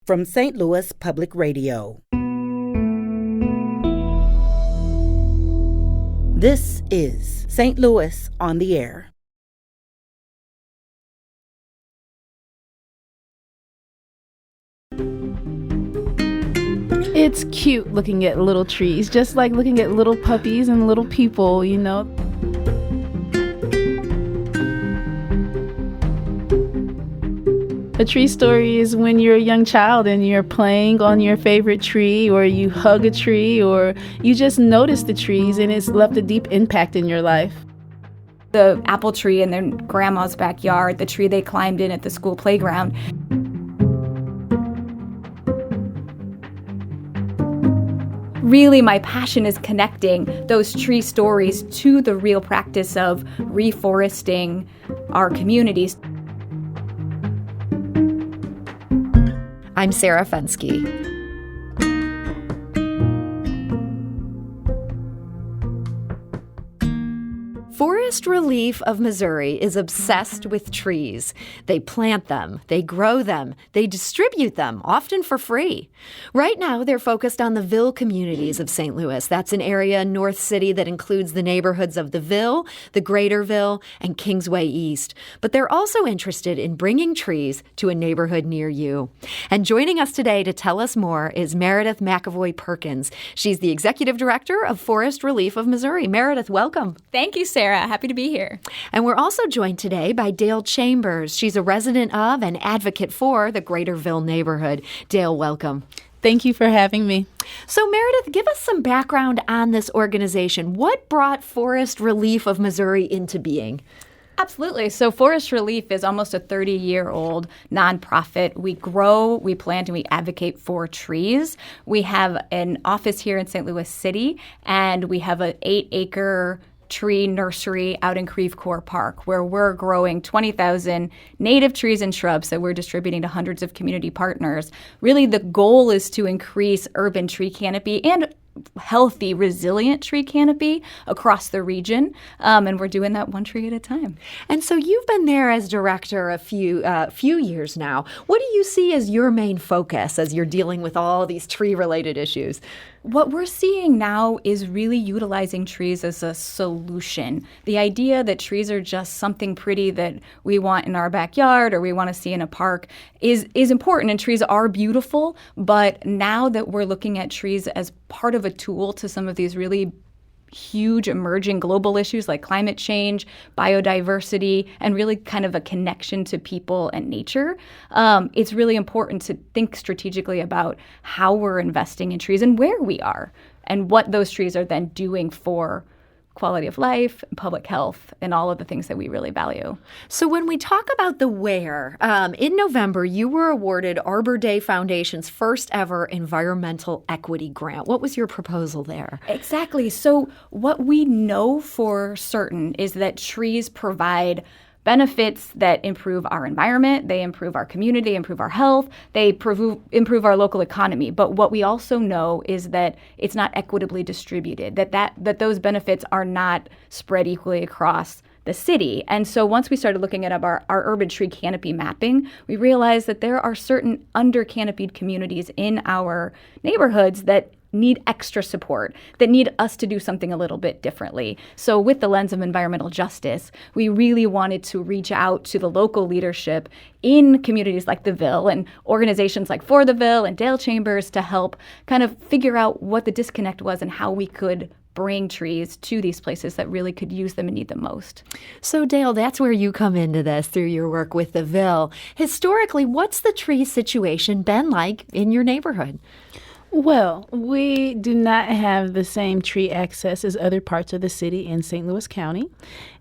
from St. Louis Public Radio. This is St. Louis on the Air. It's cute looking at little trees, just like looking at little puppies and little people, you know. A tree story is when you're a young child and you're playing on your favorite tree, or you hug a tree, or you just notice the trees and it's left a deep impact in your life. The apple tree in their grandma's backyard, the tree they climbed in at the school playground. Really, my passion is connecting those tree stories to the real practice of reforesting our communities. I'm Sarah Fensky. Forest ReLeaf of Missouri is obsessed with trees. They plant them, they grow them, they distribute them, often for free. Right now, they're focused on the Ville communities of St. Louis. That's an area in North City that includes the neighborhoods of the Ville, the Greater Ville, and Kingsway East. But they're also interested in bringing trees to a neighborhood near you. And joining us today to tell us more is Meridith McAvoy Perkins. She's the executive director of Forest ReLeaf of Missouri. Meridith, welcome. Thank you, Sarah. Happy to be here. And we're also joined today by Dale Chambers. She's a resident of and advocate for the Greater Ville neighborhood. Dale, welcome. Thank you for having me. So, Meridith, give us some background on this organization. What brought Forest ReLeaf of Missouri into being? Absolutely. So Forest ReLeaf is almost a 30-year-old nonprofit. We grow, we plant, and we advocate for trees. We have an office here in St. Louis City, and we have an 8-acre tree nursery out in Creve Coeur Park, where we're growing 20,000 native trees and shrubs that we're distributing to hundreds of community partners. Really, the goal is to increase urban tree canopy and healthy, resilient tree canopy across the region, and we're doing that one tree at a time. And so you've been there as director a few years now. What do you see as your main focus as you're dealing with all these tree-related issues? What we're seeing now is really utilizing trees as a solution. The idea that trees are just something pretty that we want in our backyard or we want to see in a park is important, and trees are beautiful, but now that we're looking at trees as part of a tool to some of these really huge emerging global issues like climate change, biodiversity, and really kind of a connection to people and nature, it's really important to think strategically about how we're investing in trees and where we are and what those trees are then doing for quality of life, public health, and all of the things that we really value. So when we talk about the where, in November, you were awarded Arbor Day Foundation's first ever environmental equity grant. What was your proposal there? Exactly. So what we know for certain is that trees provide benefits that improve our environment, they improve our community, improve our health, they improve our local economy. But what we also know is that it's not equitably distributed, that those benefits are not spread equally across the city. And so once we started looking at our urban tree canopy mapping, we realized that there are certain under-canopied communities in our neighborhoods that need extra support, that need us to do something a little bit differently. So with the lens of environmental justice, we really wanted to reach out to the local leadership in communities like the Ville and organizations like For the Ville and Dale Chambers to help kind of figure out what the disconnect was and how we could bring trees to these places that really could use them and need them most. So Dale, that's where you come into this through your work with the Ville. Historically, what's the tree situation been like in your neighborhood? Well, we do not have the same tree access as other parts of the city in St. Louis County.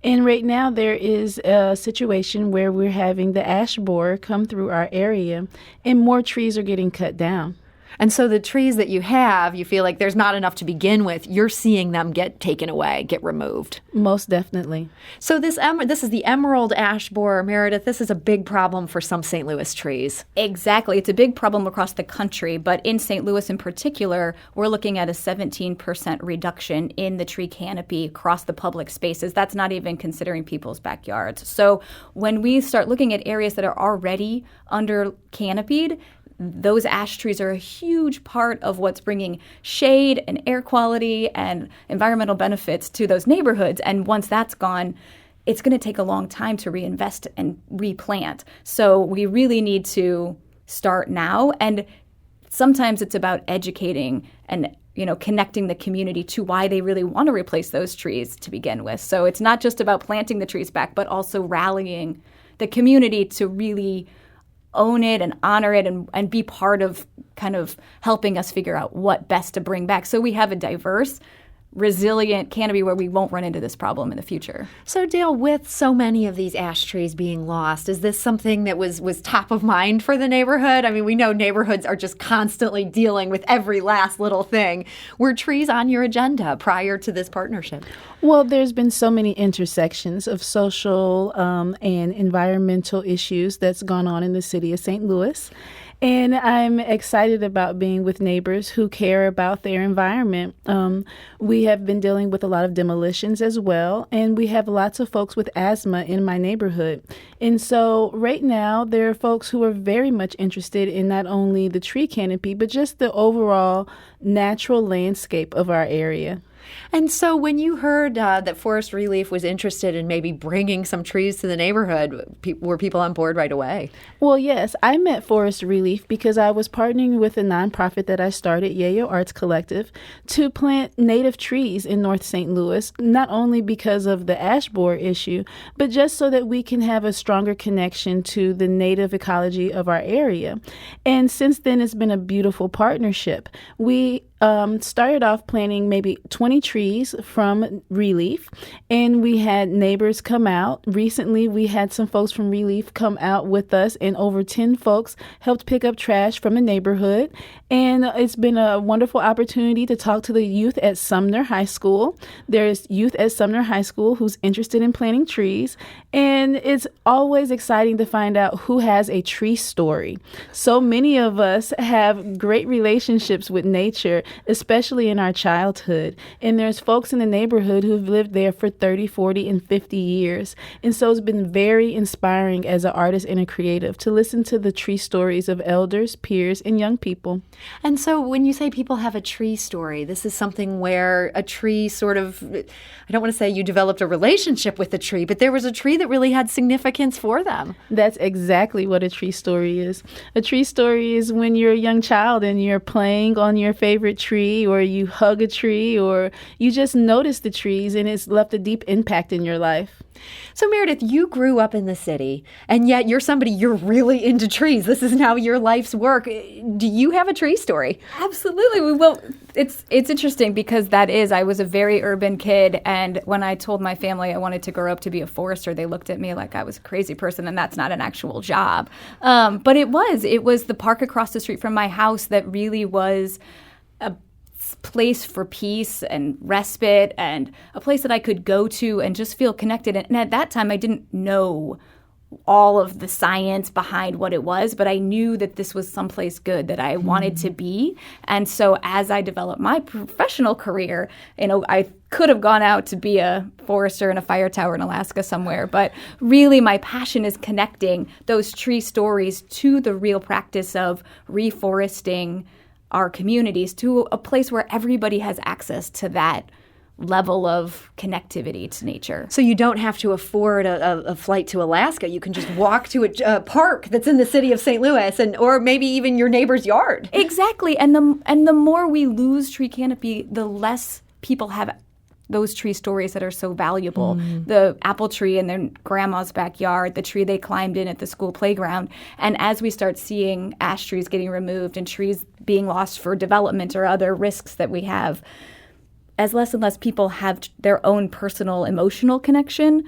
And right now there is a situation where we're having the ash borer come through our area and more trees are getting cut down. And so the trees that you have, you feel like there's not enough to begin with. You're seeing them get taken away, get removed. Most definitely. So this is the emerald ash borer, Meridith. This is a big problem for some St. Louis trees. Exactly. It's a big problem across the country. But in St. Louis in particular, we're looking at a 17% reduction in the tree canopy across the public spaces. That's not even considering people's backyards. So when we start looking at areas that are already under canopied, those ash trees are a huge part of what's bringing shade and air quality and environmental benefits to those neighborhoods. And once that's gone, it's going to take a long time to reinvest and replant. So we really need to start now. And sometimes it's about educating and connecting the community to why they really want to replace those trees to begin with. So it's not just about planting the trees back, but also rallying the community to really own it and honor it and be part of kind of helping us figure out what best to bring back. So we have a diverse, resilient canopy where we won't run into this problem in the future. So Dale, with so many of these ash trees being lost, is this something that was top of mind for the neighborhood? I mean, we know neighborhoods are just constantly dealing with every last little thing. Were trees on your agenda prior to this partnership? Well, there's been so many intersections of social and environmental issues that's gone on in the city of St. Louis. And I'm excited about being with neighbors who care about their environment. We have been dealing with a lot of demolitions as well, and we have lots of folks with asthma in my neighborhood. And so right now, there are folks who are very much interested in not only the tree canopy, but just the overall natural landscape of our area. And so when you heard that Forest ReLeaf was interested in maybe bringing some trees to the neighborhood, were people on board right away? Well, yes. I met Forest ReLeaf because I was partnering with a nonprofit that I started, Yayo Arts Collective, to plant native trees in North St. Louis, not only because of the ash borer issue, but just so that we can have a stronger connection to the native ecology of our area. And since then, it's been a beautiful partnership. We started off planting maybe 20 trees from ReLeaf, and we had neighbors come out. Recently, we had some folks from ReLeaf come out with us, and over 10 folks helped pick up trash from the neighborhood. And it's been a wonderful opportunity to talk to the youth at Sumner High School. There's youth at Sumner High School who's interested in planting trees, and it's always exciting to find out who has a tree story. So many of us have great relationships with nature, especially in our childhood. And there's folks in the neighborhood who've lived there for 30, 40, and 50 years. And so it's been very inspiring as an artist and a creative to listen to the tree stories of elders, peers, and young people. And so when you say people have a tree story, this is something where a tree sort of, I don't want to say you developed a relationship with the tree, but there was a tree that really had significance for them. That's exactly what a tree story is. A tree story is when you're a young child and you're playing on your favorite tree, or you hug a tree, or you just notice the trees and it's left a deep impact in your life. So Meridith, you grew up in the city, and yet you're really into trees. This is now your life's work. Do you have a tree story? Absolutely. Well, it's interesting because I was a very urban kid, and when I told my family I wanted to grow up to be a forester, they looked at me like I was a crazy person, and that's not an actual job. But it was the park across the street from my house that really was a place for peace and respite, and a place that I could go to and just feel connected. And at that time, I didn't know all of the science behind what it was, but I knew that this was someplace good that I wanted to be. And so as I developed my professional career, I could have gone out to be a forester in a fire tower in Alaska somewhere, but really my passion is connecting those tree stories to the real practice of reforesting our communities to a place where everybody has access to that level of connectivity to nature. So you don't have to afford a flight to Alaska. You can just walk to a park that's in the city of St. Louis, or maybe even your neighbor's yard. Exactly. And the more we lose tree canopy, the less people have those tree stories that are so valuable. The apple tree in their grandma's backyard, the tree they climbed in at the school playground. And as we start seeing ash trees getting removed and trees being lost for development or other risks that we have, as less and less people have their own personal emotional connection,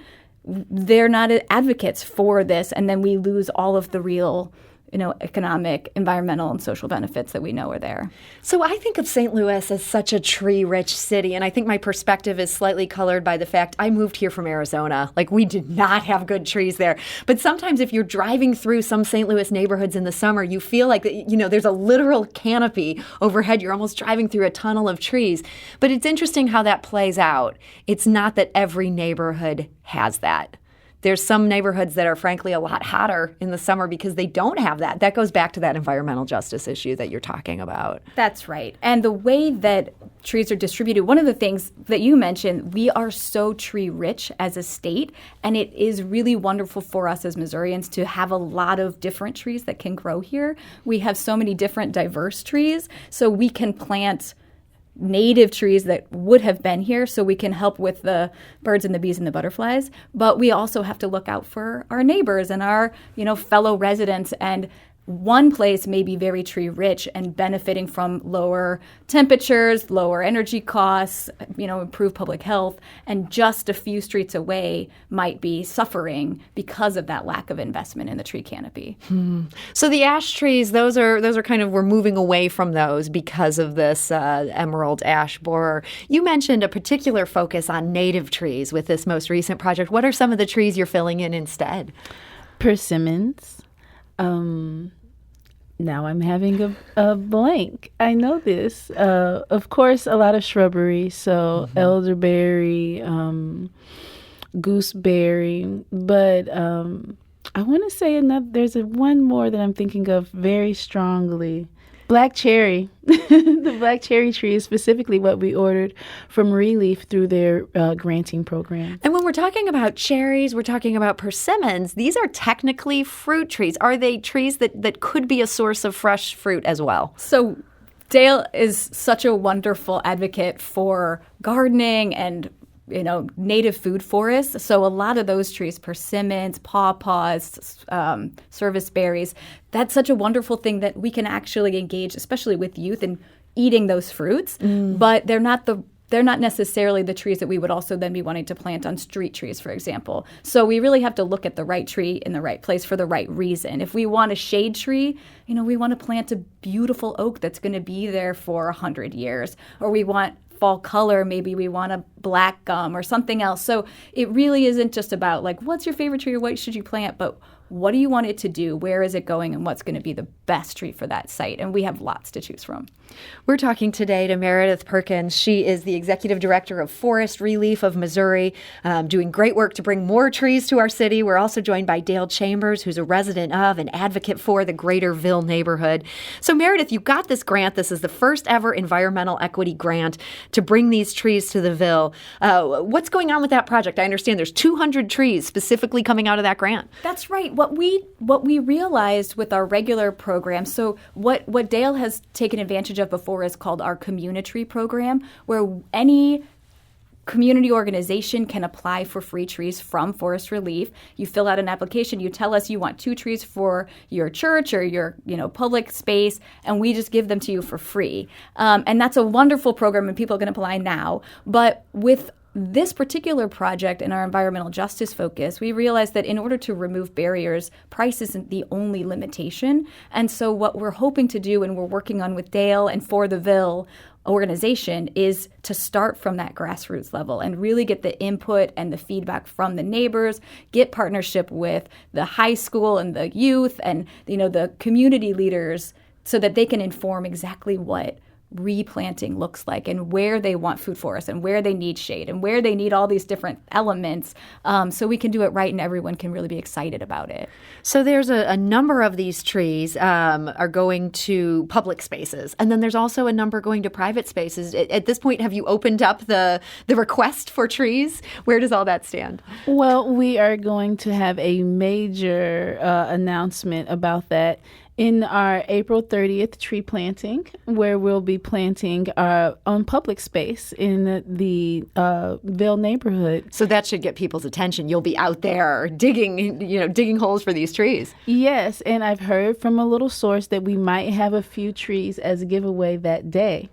they're not advocates for this. And then we lose all of the real economic, environmental, and social benefits that we know are there. So I think of St. Louis as such a tree-rich city, and I think my perspective is slightly colored by the fact I moved here from Arizona. Like, we did not have good trees there. But sometimes if you're driving through some St. Louis neighborhoods in the summer, you feel like, there's a literal canopy overhead. You're almost driving through a tunnel of trees. But it's interesting how that plays out. It's not that every neighborhood has that. There's some neighborhoods that are frankly a lot hotter in the summer because they don't have that. That goes back to that environmental justice issue that you're talking about. That's right. And the way that trees are distributed, one of the things that you mentioned, we are so tree rich as a state, and it is really wonderful for us as Missourians to have a lot of different trees that can grow here. We have so many different diverse trees, so we can plant native trees that would have been here so we can help with the birds and the bees and the butterflies. But we also have to look out for our neighbors and our, fellow residents. And one place may be very tree rich and benefiting from lower temperatures, lower energy costs, improved public health, and just a few streets away might be suffering because of that lack of investment in the tree canopy. So the ash trees, those are kind of, we're moving away from those because of this emerald ash borer. You mentioned a particular focus on native trees with this most recent project. What are some of the trees you're filling in instead? Persimmons. Now I'm having a blank. I know this. Of course, a lot of shrubbery, so elderberry, gooseberry. But I want to say there's one more that I'm thinking of very strongly. Black cherry. The black cherry tree is specifically what we ordered from ReLeaf through their granting program. And when we're talking about cherries, we're talking about persimmons. These are technically fruit trees. Are they trees that could be a source of fresh fruit as well? So Dale is such a wonderful advocate for gardening and native food forests. So a lot of those trees, persimmons, pawpaws, service berries, that's such a wonderful thing that we can actually engage, especially with youth, in eating those fruits. But they're not necessarily the trees that we would also then be wanting to plant on street trees, for example. So we really have to look at the right tree in the right place for the right reason. If we want a shade tree, we want to plant a beautiful oak that's going to be there for 100 years. Or we want fall color, maybe we want a black gum or something else. So it really isn't just about what's your favorite tree or what should you plant, but what do you want it to do? Where is it going? And what's going to be the best tree for that site? And we have lots to choose from. We're talking today to Meridith Perkins. She is the executive director of Forest ReLeaf of Missouri, doing great work to bring more trees to our city. We're also joined by Dale Chambers, who's a resident of and advocate for the Greater Ville neighborhood. So Meridith, you got this grant. This is the first ever environmental equity grant to bring these trees to the Ville. What's going on with that project? I understand there's 200 trees specifically coming out of that grant. That's right. What we realized with our regular program, so what Dale has taken advantage of before is called our community program, where any community organization can apply for free trees from Forest ReLeaf. You fill out an application, you tell us you want 2 trees for your church or your public space, and we just give them to you for free. And that's a wonderful program, and people can apply now. But with this particular project and our environmental justice focus, we realized that in order to remove barriers, price isn't the only limitation. And so what we're hoping to do, and we're working on with Dale and For the Ville organization, is to start from that grassroots level and really get the input and the feedback from the neighbors, get partnership with the high school and the youth and the community leaders so that they can inform exactly what replanting looks like and where they want food forests and where they need shade and where they need all these different elements, so we can do it right and everyone can really be excited about it. So there's a number of these trees are going to public spaces, and then there's also a number going to private spaces. At this point, have you opened up the request for trees? Where does all that stand? Well, we are going to have a major announcement about that in our April 30th tree planting, where we'll be planting on public space in the Ville neighborhood. So that should get people's attention. You'll be out there digging holes for these trees. Yes, and I've heard from a little source that we might have a few trees as a giveaway that day.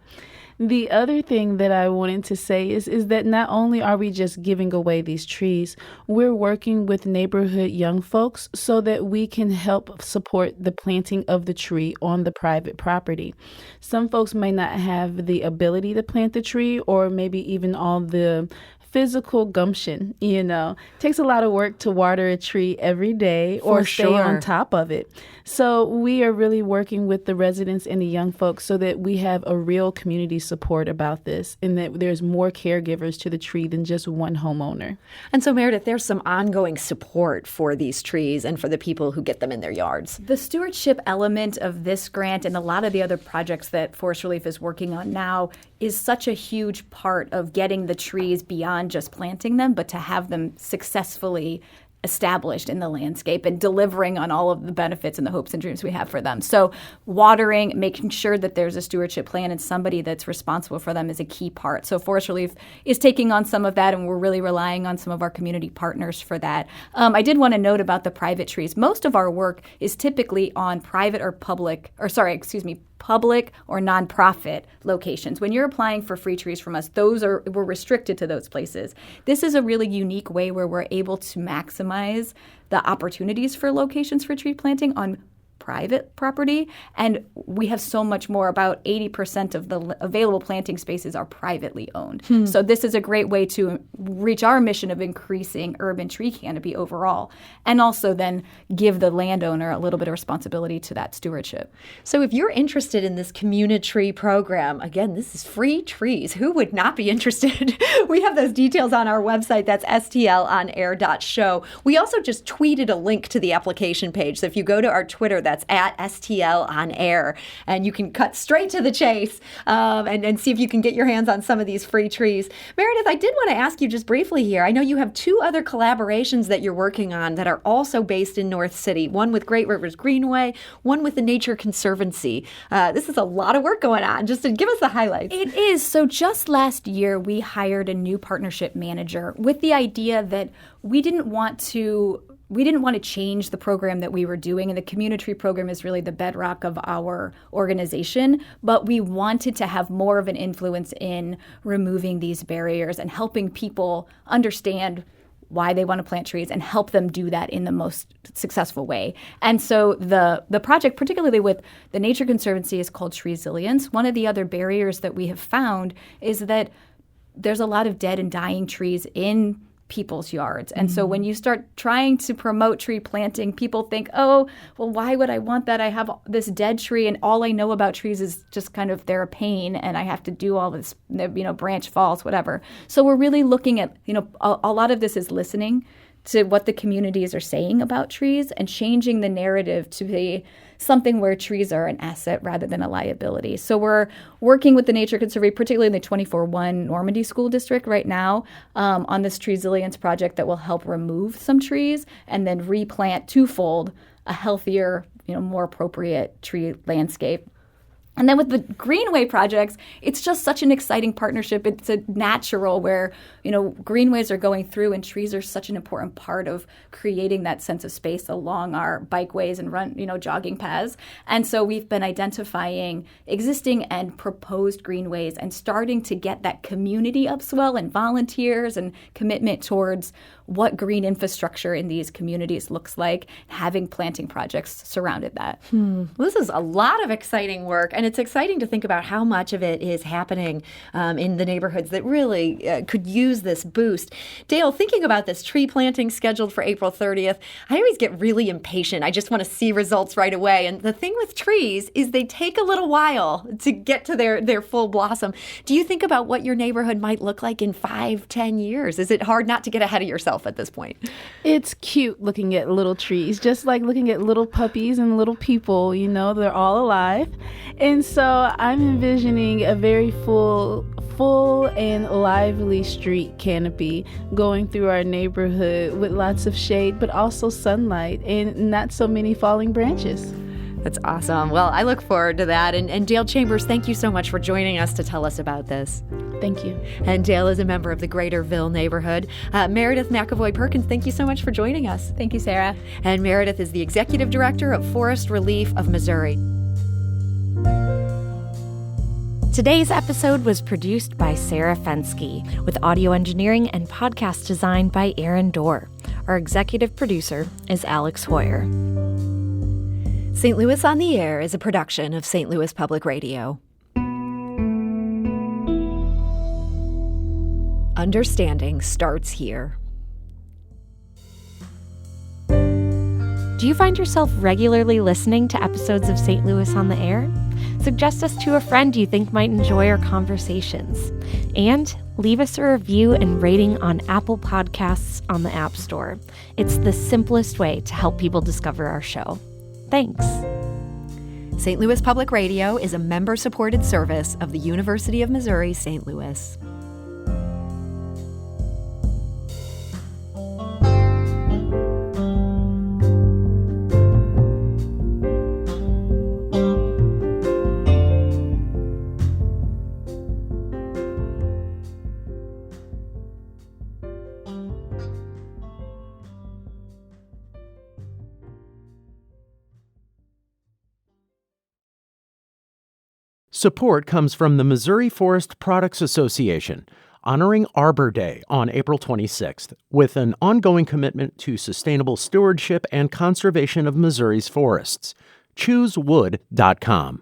The other thing that I wanted to say is that not only are we just giving away these trees, we're working with neighborhood young folks so that we can help support the planting of the tree on the private property. Some folks may not have the ability to plant the tree or maybe even all the physical gumption, It takes a lot of work to water a tree every day or stay on top of it. So we are really working with the residents and the young folks so that we have a real community support about this and that there's more caregivers to the tree than just one homeowner. And so, Meridith, there's some ongoing support for these trees and for the people who get them in their yards. The stewardship element of this grant and a lot of the other projects that Forest ReLeaf is working on now is such a huge part of getting the trees beyond just planting them, but to have them successfully established in the landscape and delivering on all of the benefits and the hopes and dreams we have for them. So watering, making sure that there's a stewardship plan and somebody that's responsible for them is a key part. So Forest ReLeaf is taking on some of that, and we're really relying on some of our community partners for that. I did want to note about the private trees. Most of our work is typically on public or nonprofit locations. When you're applying for free trees from us, we're restricted to those places. This is a really unique way where we're able to maximize the opportunities for locations for tree planting on private property, and we have so much more. About 80% of the available planting spaces are privately owned. So this is a great way to reach our mission of increasing urban tree canopy overall, and also then give the landowner a little bit of responsibility to that stewardship. So if you're interested in this community tree program, again, this is free trees. Who would not be interested? We have those details on our website. That's stlonair.show. We also just tweeted a link to the application page. So if you go to our Twitter, that's at STL on air, and you can cut straight to the chase and see if you can get your hands on some of these free trees. Meridith, I did want to ask you just briefly here. I know you have two other collaborations that you're working on that are also based in North City, one with Great Rivers Greenway, one with the Nature Conservancy. This is a lot of work going on. Just to give us the highlights. It is. So just last year, we hired a new partnership manager with the idea that we didn't want to change the program that we were doing, and the community tree program is really the bedrock of our organization, but we wanted to have more of an influence in removing these barriers and helping people understand why they want to plant trees and help them do that in the most successful way. And so the project, particularly with the Nature Conservancy, is called Tree Resilience. One of the other barriers that we have found is that there's a lot of dead and dying trees in people's yards. And so when you start trying to promote tree planting, people think, oh, well, why would I want that? I have this dead tree and all I know about trees is just kind of they're a pain and I have to do all this, branch falls, whatever. So we're really looking at, a lot of this is listening to what the communities are saying about trees and changing the narrative to be something where trees are an asset rather than a liability. So we're working with the Nature Conservancy, particularly in the 24-1 Normandy School District right now, on this tree resilience project that will help remove some trees and then replant twofold a healthier, more appropriate tree landscape. And then with the Greenway projects, it's just such an exciting partnership. It's a natural where, greenways are going through and trees are such an important part of creating that sense of space along our bikeways and jogging paths. And so we've been identifying existing and proposed greenways and starting to get that community upswell and volunteers and commitment towards what green infrastructure in these communities looks like, having planting projects surrounded that. Well, this is a lot of exciting work, and it's exciting to think about how much of it is happening in the neighborhoods that really could use this boost. Dale, thinking about this tree planting scheduled for April 30th, I always get really impatient. I just want to see results right away. And the thing with trees is they take a little while to get to their full blossom. Do you think about what your neighborhood might look like in 5-10 years? Is it hard not to get ahead of yourself at this point? It's cute looking at little trees, just like looking at little puppies and little people, they're all alive. And so I'm envisioning a very full and lively street canopy going through our neighborhood with lots of shade, but also sunlight and not so many falling branches. That's awesome. Well, I look forward to that. And Dale Chambers, thank you so much for joining us to tell us about this. Thank you. And Dale is a member of the Greaterville neighborhood. Meridith McAvoy Perkins, thank you so much for joining us. Thank you, Sarah. And Meridith is the executive director of Forest ReLeaf of Missouri. Today's episode was produced by Sarah Fensky, with audio engineering and podcast design by Aaron Dorr. Our executive producer is Alex Hoyer. St. Louis on the Air is a production of St. Louis Public Radio. Understanding starts here. Do you find yourself regularly listening to episodes of St. Louis on the Air? Suggest us to a friend you think might enjoy our conversations. And leave us a review and rating on Apple Podcasts on the App Store. It's the simplest way to help people discover our show. Thanks. St. Louis Public Radio is a member-supported service of the University of Missouri, St. Louis. Support comes from the Missouri Forest Products Association, honoring Arbor Day on April 26th, with an ongoing commitment to sustainable stewardship and conservation of Missouri's forests. ChooseWood.com.